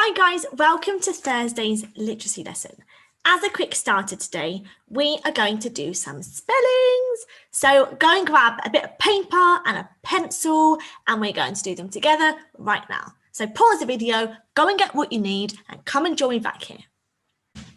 Hi guys, welcome to Thursday's literacy lesson. As a quick starter today, we are going to do some spellings. So go and grab a bit of paper and a pencil and we're going to do them together right now. So pause the video, go and get what you need and come and join me back here.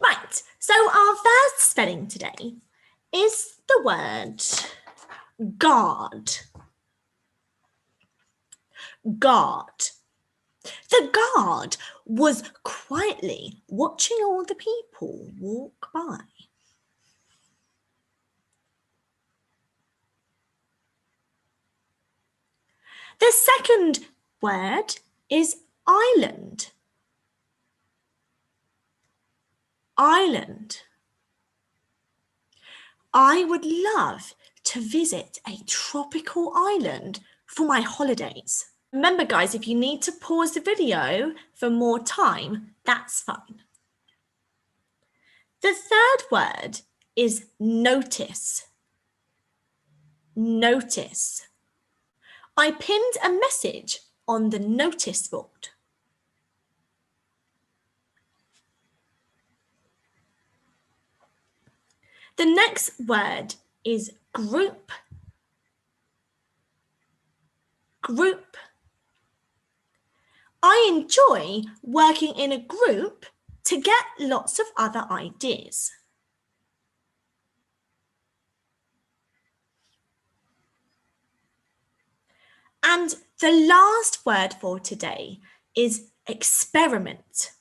Right, so our first spelling today is the word guard. Guard. The guard was quietly watching all the people walk by. The second word is island. Island. I would love to visit a tropical island for my holidays. Remember guys, if you need to pause the video for more time, that's fine. The third word is notice. Notice. I pinned a message on the notice board. The next word is group. Group. I enjoy working in a group to get lots of other ideas. And the last word for today is experiment.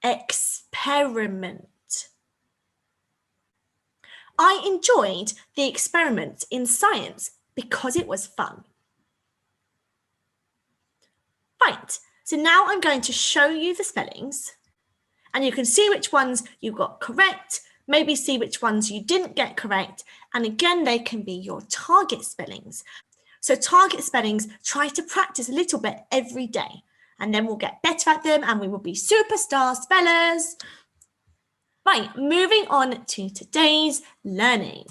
Experiment. I enjoyed the experiment in science because it was fun. Right, so now I'm going to show you the spellings and you can see which ones you got correct, maybe see which ones you didn't get correct, and again, they can be your target spellings. So target spellings, try to practice a little bit every day and then we'll get better at them and we will be superstar spellers. Right, moving on to today's learning.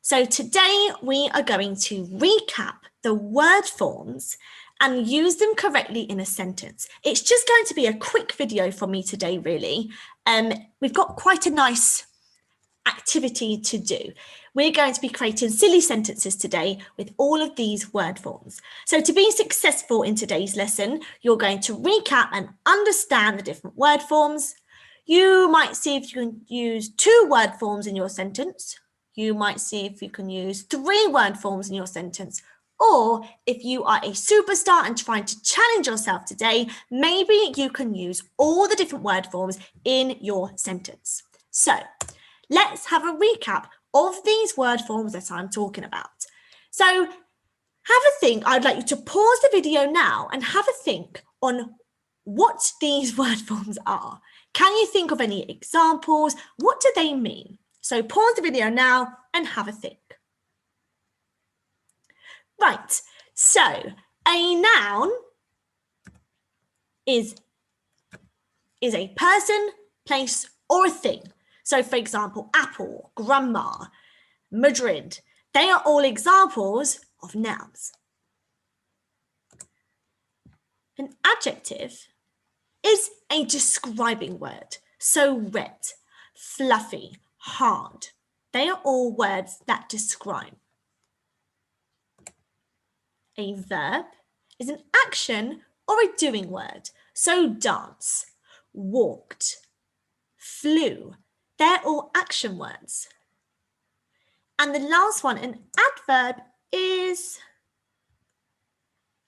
So today we are going to recap the word forms and use them correctly in a sentence. It's just going to be a quick video for me today, really. We've got quite a nice activity to do. We're going to be creating silly sentences today with all of these word forms. So to be successful in today's lesson, you're going to recap and understand the different word forms. You might see if you can use 2 word forms in your sentence. You might see if you can use 3 word forms in your sentence. Or if you are a superstar and trying to challenge yourself today, maybe you can use all the different word forms in your sentence. So let's have a recap of these word forms that I'm talking about. So have a think. I'd like you to pause the video now and have a think on what these word forms are. Can you think of any examples? What do they mean? So pause the video now and have a think. Right, so a noun is a person, place, or a thing. So for example, apple, grandma, Madrid, they are all examples of nouns. An adjective is a describing word. So red, fluffy, hard. They are all words that describe. A verb is an action or a doing word. So dance, walked, flew. They're all action words. And the last one, an adverb, is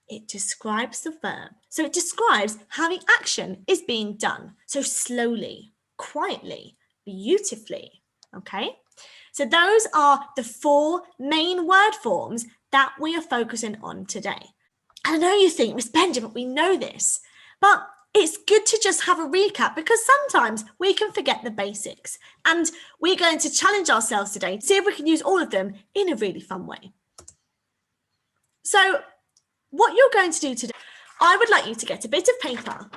it describes the verb. So it describes how the action is being done. So slowly, quietly, beautifully. Okay? So those are the 4 main word forms that we are focusing on today. And I know you think, Miss Benjamin, we know this, but it's good to just have a recap because sometimes we can forget the basics. And we're going to challenge ourselves today to see if we can use all of them in a really fun way. So what you're going to do today, I would like you to get a bit of paper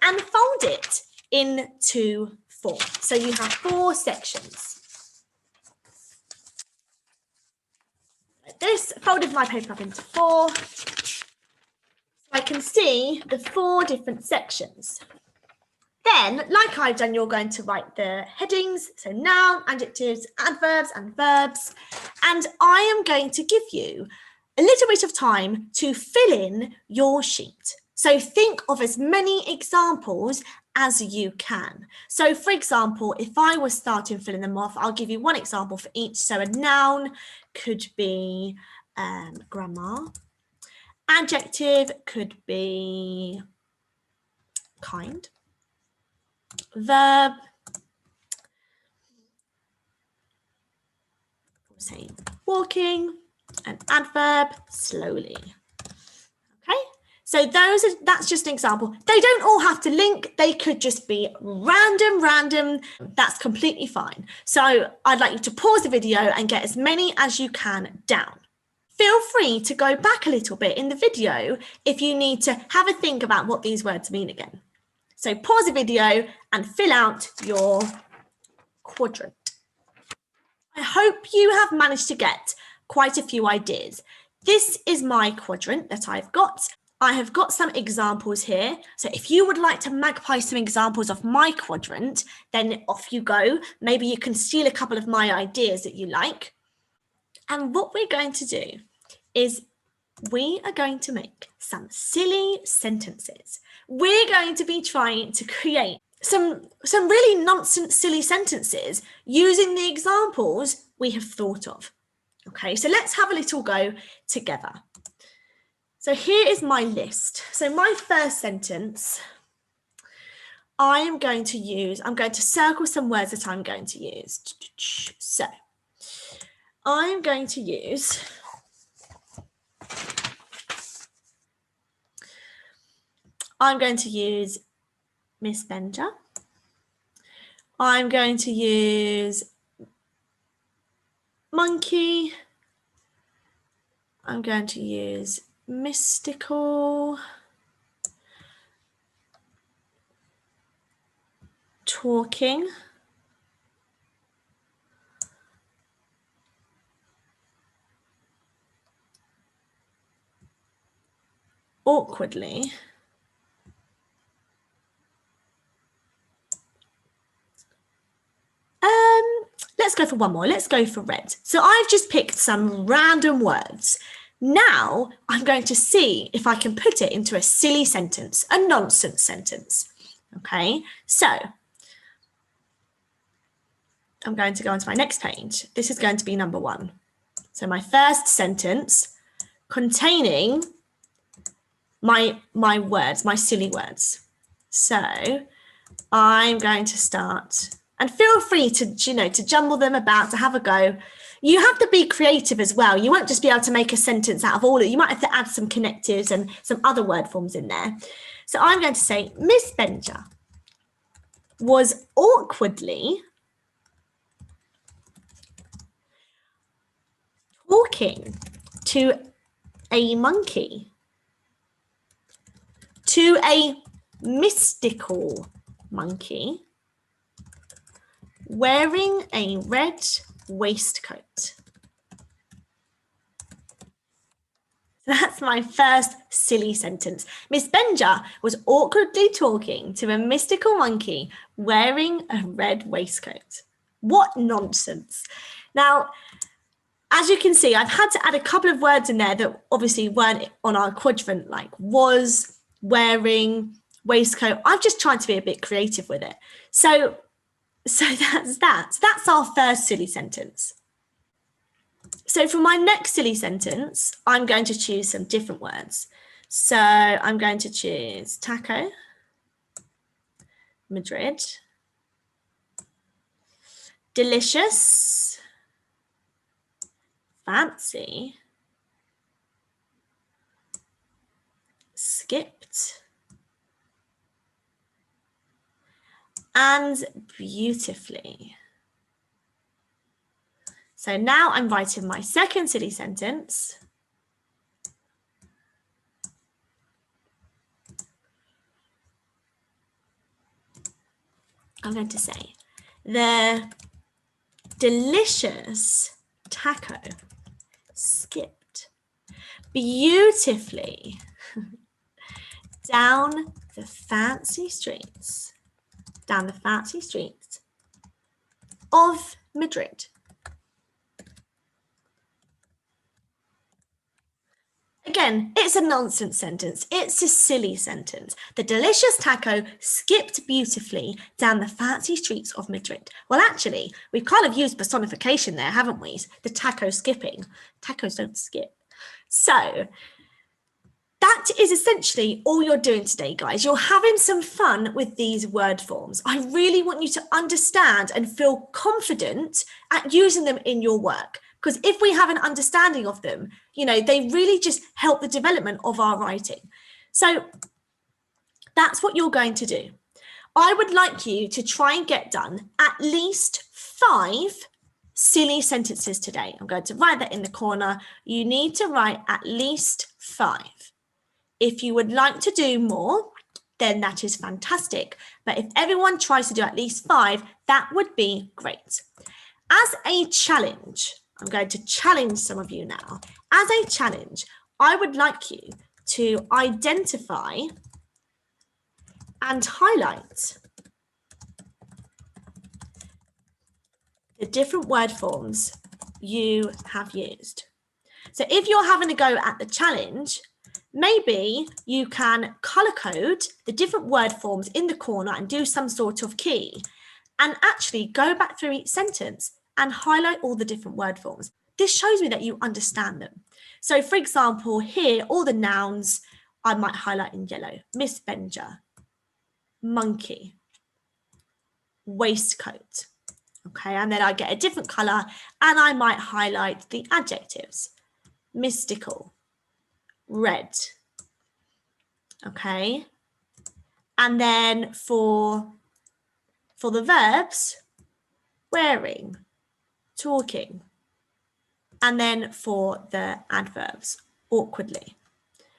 and fold it into 4. So you have 4 sections. Like this, folded my paper up into 4. I can see the 4 different sections. Then, like I've done, you're going to write the headings, so noun, adjectives, adverbs, and verbs. And I am going to give you a little bit of time to fill in your sheet. So think of as many examples as you can. So for example, if I was starting filling them off, I'll give you one example for each. So a noun could be grandma. Adjective could be kind. Verb, say walking, and adverb, slowly. Okay, so that's just an example. They don't all have to link. They could just be random. That's completely fine. So I'd like you to pause the video and get as many as you can down. Feel free to go back a little bit in the video if you need to have a think about what these words mean again. So pause the video and fill out your quadrant. I hope you have managed to get quite a few ideas. This is my quadrant that I've got. I have got some examples here. So if you would like to magpie some examples of my quadrant, then off you go. Maybe you can steal a couple of my ideas that you like. And what we're going to do is we are going to make some silly sentences. We're going to be trying to create some really nonsense, silly sentences using the examples we have thought of. Okay, so let's have a little go together. So here is my list. So my first sentence, I'm going to circle some words that I'm going to use. So I'm going to use Miss Benja. I'm going to use monkey. I'm going to use mystical. Talking. Awkwardly. Let's go for one more. Let's go for red. So I've just picked some random words. Now I'm going to see if I can put it into a silly sentence, a nonsense sentence. Okay, so I'm going to go on to my next page. This is going to be number 1. So my first sentence containing my words, my silly words. So I'm going to start, and feel free to, to jumble them about, to have a go. You have to be creative as well. You won't just be able to make a sentence out of all of it. You might have to add some connectives and some other word forms in there. So I'm going to say, Miss Benja was awkwardly talking to a monkey, to a mystical monkey, wearing a red waistcoat. That's my first silly sentence. Miss Benja was awkwardly talking to a mystical monkey wearing a red waistcoat. What nonsense. Now, as you can see, I've had to add a couple of words in there that obviously weren't on our quadrant, like was, wearing, waistcoat. I've just tried to be a bit creative with it. So that's that. So that's our first silly sentence. So for my next silly sentence, I'm going to choose some different words. So I'm going to choose taco, Madrid, delicious, fancy, skipped, and beautifully. So now I'm writing my second silly sentence. I'm going to say, the delicious taco skipped beautifully down the fancy streets, of Madrid. Again, it's a nonsense sentence. It's a silly sentence. The delicious taco skipped beautifully down the fancy streets of Madrid. Well, actually, we've kind of used personification there, haven't we? The taco skipping. Tacos don't skip. So that is essentially all you're doing today, guys. You're having some fun with these word forms. I really want you to understand and feel confident at using them in your work. Because if we have an understanding of them, you know, they really just help the development of our writing. So that's what you're going to do. I would like you to try and get done at least 5 silly sentences today. I'm going to write that in the corner. You need to write at least 5. If you would like to do more, then that is fantastic. But if everyone tries to do at least 5, that would be great. As a challenge, I'm going to challenge some of you now. As a challenge, I would like you to identify and highlight the different word forms you have used. So if you're having a go at the challenge, maybe you can color code the different word forms in the corner and do some sort of key and actually go back through each sentence and highlight all the different word forms. This shows me that you understand them. So for example, here, all the nouns I might highlight in yellow. Miss Benger, monkey, waistcoat. Okay, and then I get a different color and I might highlight the adjectives. Mystical, red. Okay, and then for the verbs, wearing, talking, and then for the adverbs, awkwardly.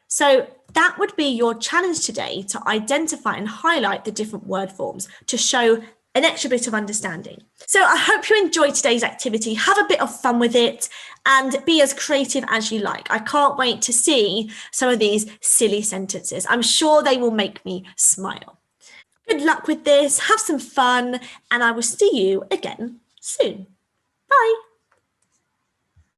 So that would be your challenge today, to identify and highlight the different word forms to show an extra bit of understanding. So I hope you enjoyed today's activity. Have a bit of fun with it and be as creative as you like. I can't wait to see some of these silly sentences. I'm sure they will make me smile. Good luck with this, have some fun, and I will see you again soon. Bye.